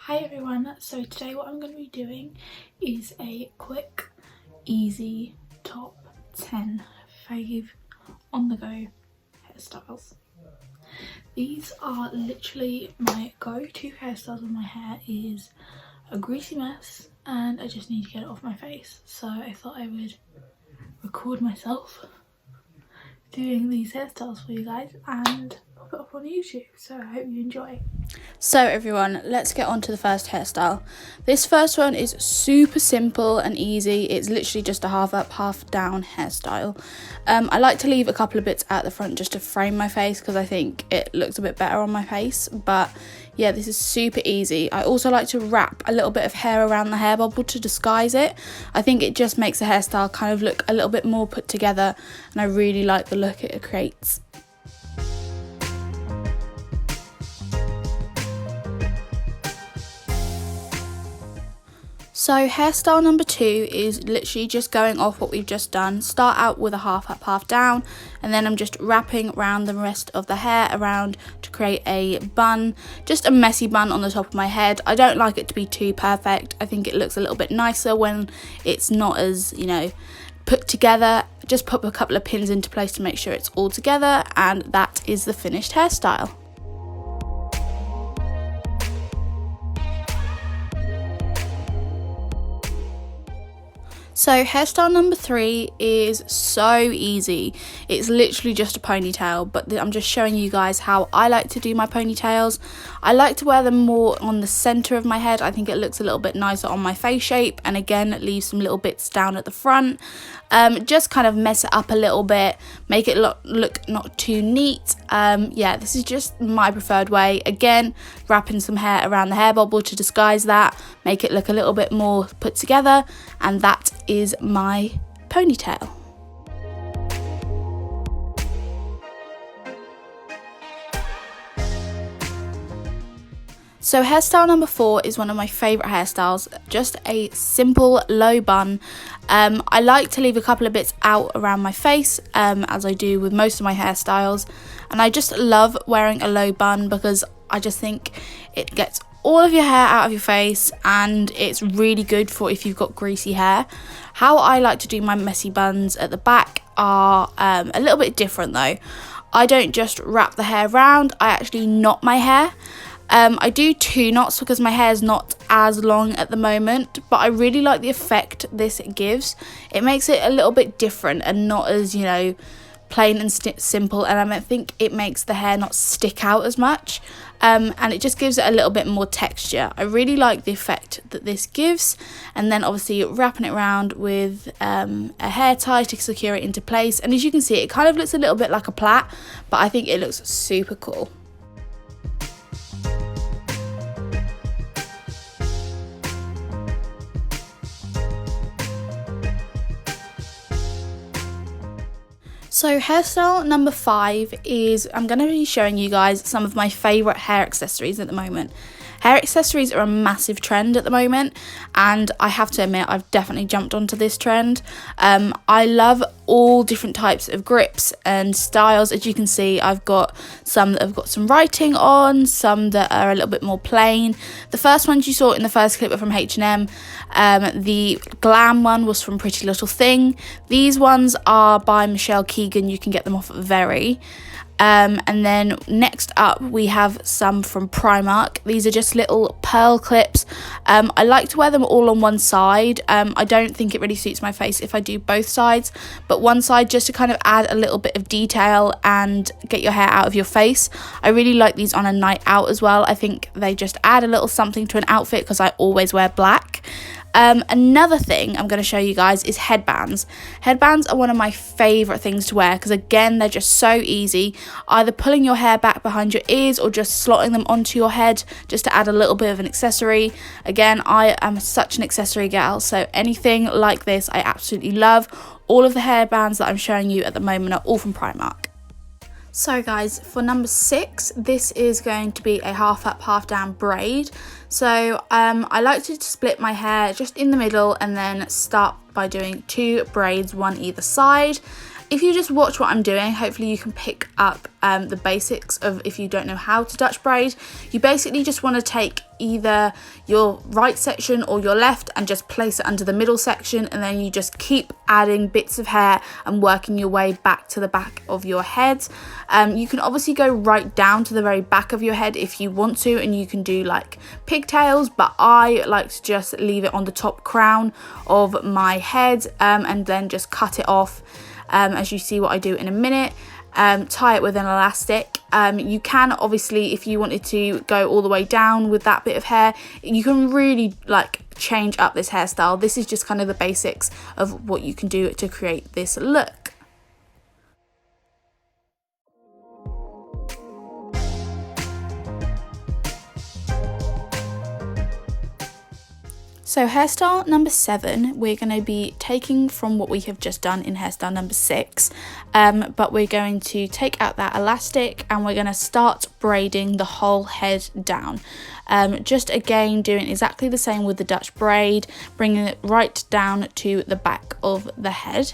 Hi everyone, so today what I'm going to be doing is a quick, easy top 10 fave on the go hairstyles. These are literally my go-to hairstyles when my hair is a greasy mess and I just need to get it off my face. So I thought I would record myself doing these hairstyles for you guys and pop it up on YouTube, so I hope you enjoy. So everyone, let's get on to the first hairstyle. This first one is super simple and easy. It's literally just a half up, half down hairstyle. I like to leave a couple of bits at the front just to frame my face because I think it looks a bit better on my face. But yeah, this is super easy. I also like to wrap a little bit of hair around the hair bubble to disguise it. I think it just makes the hairstyle kind of look a little bit more put together, and I really like the look it creates. So hairstyle number 2 is literally just going off what we've just done. Start out with a half up, half down, and then I'm just wrapping around the rest of the hair around to create a bun, just a messy bun on the top of my head. I don't like it to be too perfect. I think it looks a little bit nicer when it's not as, put together. Just put a couple of pins into place to make sure it's all together, and that is the finished hairstyle. So hairstyle number 3 is so easy. It's literally just a ponytail, but I'm just showing you guys how I like to do my ponytails. I like to wear them more on the center of my head. I think it looks a little bit nicer on my face shape, and again leave some little bits down at the front. Just kind of mess it up a little bit, make it look not too neat. Yeah, this is just my preferred way. Again, wrapping some hair around the hair bubble to disguise that, make it look a little bit more put together, and that is my ponytail. So hairstyle number 4 is one of my favourite hairstyles, just a simple low bun. I like to leave a couple of bits out around my face, as I do with most of my hairstyles, and I just love wearing a low bun because I just think it gets all of your hair out of your face, and it's really good for if you've got greasy hair. How I like to do my messy buns at the back are a little bit different though. I don't just wrap the hair around, I actually knot my hair. I do 2 knots because my hair is not as long at the moment, but I really like the effect this gives. It makes it a little bit different and not as, plain and simple, and I think it makes the hair not stick out as much, and it just gives it a little bit more texture. I really like the effect that this gives, and then obviously wrapping it around with a hair tie to secure it into place, and as you can see it kind of looks a little bit like a plait, but I think it looks super cool. So hairstyle number 5 is, I'm going to be showing you guys some of my favourite hair accessories at the moment. Hair accessories are a massive trend at the moment, and I have to admit I've definitely jumped onto this trend. I love all different types of grips and styles. As you can see, I've got some that have got some writing on, some that are a little bit more plain. The first ones you saw in the first clip were from H&M. The glam one was from Pretty Little Thing. These ones are by Michelle Keegan. You can get them off at Very. And then next up we have some from Primark. These are just little pearl clips. I like to wear them all on one side. I don't think it really suits my face if I do both sides, but one side just to kind of add a little bit of detail and get your hair out of your face. I really like these on a night out as well. I think they just add a little something to an outfit because I always wear black. Another thing I'm going to show you guys is headbands. Headbands are one of my favourite things to wear because again they're just so easy, either pulling your hair back behind your ears or just slotting them onto your head just to add a little bit of an accessory. Again, I am such an accessory girl, so anything like this I absolutely love. All of the headbands that I'm showing you at the moment are all from Primark. So guys, for number 6, this is going to be a half up, half down braid. So I like to split my hair just in the middle and then start by doing 2 braids, one either side. if you just watch what I'm doing, hopefully you can pick up the basics of if you don't know how to Dutch braid. You basically just want to take either your right section or your left and just place it under the middle section, and then you just keep adding bits of hair and working your way back to the back of your head. You can obviously go right down to the very back of your head if you want to, and you can do like pigtails, but I like to just leave it on the top crown of my head and then just cut it off, as you see what I do in a minute. Tie it with an elastic. You can obviously, if you wanted to go all the way down with that bit of hair, you can really like change up this hairstyle. This is just kind of the basics of what you can do to create this look. So hairstyle number 7, we're going to be taking from what we have just done in hairstyle number 6, but we're going to take out that elastic and we're going to start braiding the whole head down. Just again doing exactly the same with the Dutch braid, bringing it right down to the back of the head.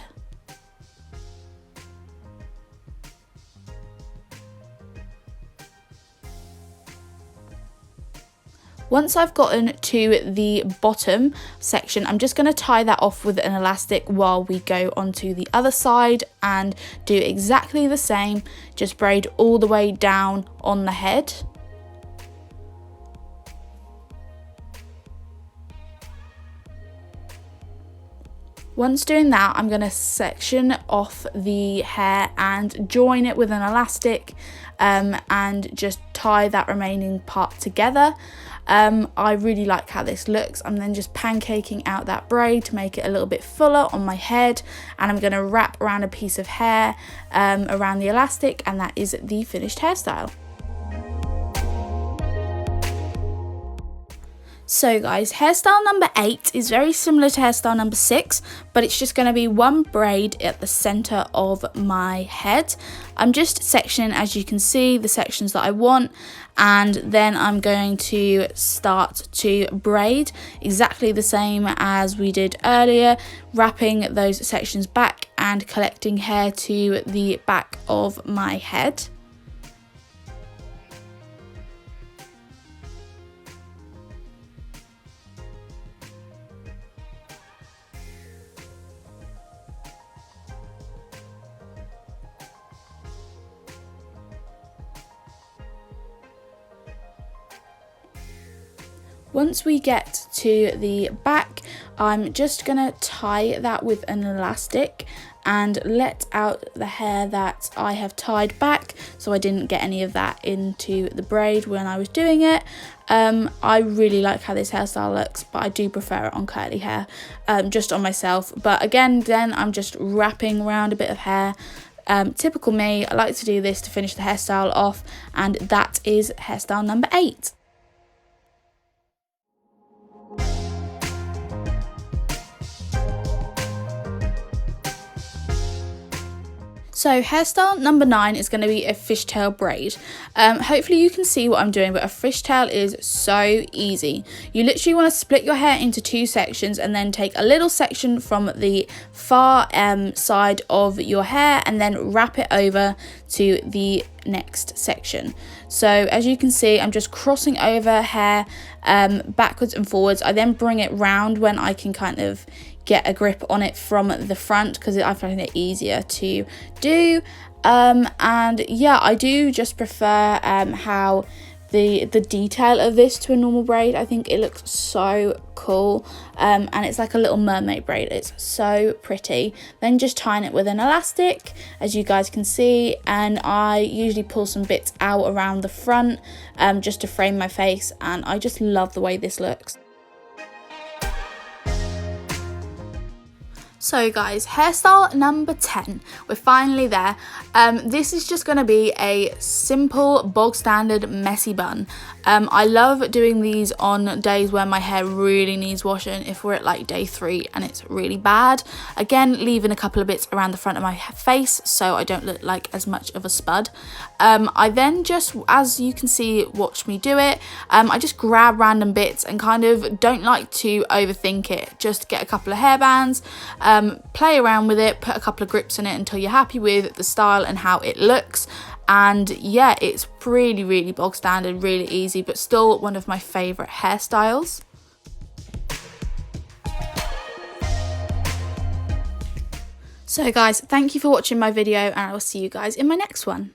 Once I've gotten to the bottom section, I'm just going to tie that off with an elastic while we go onto the other side and do exactly the same, just braid all the way down on the head. Once doing that, I'm going to section off the hair and join it with an elastic and just tie that remaining part together. I really like how this looks. I'm then just pancaking out that braid to make it a little bit fuller on my head, and I'm going to wrap around a piece of hair around the elastic, and that is the finished hairstyle. So guys, hairstyle number 8 is very similar to hairstyle number 6, but it's just going to be one braid at the center of my head. I'm just sectioning, as you can see, the sections that I want, and then I'm going to start to braid exactly the same as we did earlier, wrapping those sections back and collecting hair to the back of my head. Once we get to the back, I'm just gonna tie that with an elastic and let out the hair that I have tied back, so I didn't get any of that into the braid when I was doing it. I really like how this hairstyle looks, but I do prefer it on curly hair, just on myself. But again, then I'm just wrapping around a bit of hair. Typical me, I like to do this to finish the hairstyle off, and that is hairstyle number 8. So hairstyle number 9 is going to be a fishtail braid. Hopefully you can see what I'm doing, but a fishtail is so easy. You literally want to split your hair into 2 sections and then take a little section from the far side of your hair and then wrap it over to the next section. So as you can see, I'm just crossing over hair backwards and forwards. I then bring it round when I can kind of get a grip on it from the front, because I find it easier to do. And yeah, I do just prefer how the detail of this to a normal braid. I think it looks so cool, and it's like a little mermaid braid. It's so pretty. Then just tying it with an elastic, as you guys can see, and I usually pull some bits out around the front just to frame my face, and I just love the way this looks. So guys, hairstyle number 10, we're finally there. This is just going to be a simple, bog standard, messy bun. I love doing these on days where my hair really needs washing, if we're at like day 3 and it's really bad. Again, leaving a couple of bits around the front of my face so I don't look like as much of a spud. I then just, as you can see, watch me do it. I just grab random bits and kind of don't like to overthink it. Just get a couple of hairbands, play around with it, put a couple of grips in it until you're happy with the style and how it looks. And yeah, it's really bog standard, really easy, but still one of my favourite hairstyles. So guys, thank you for watching my video, and I will see you guys in my next one.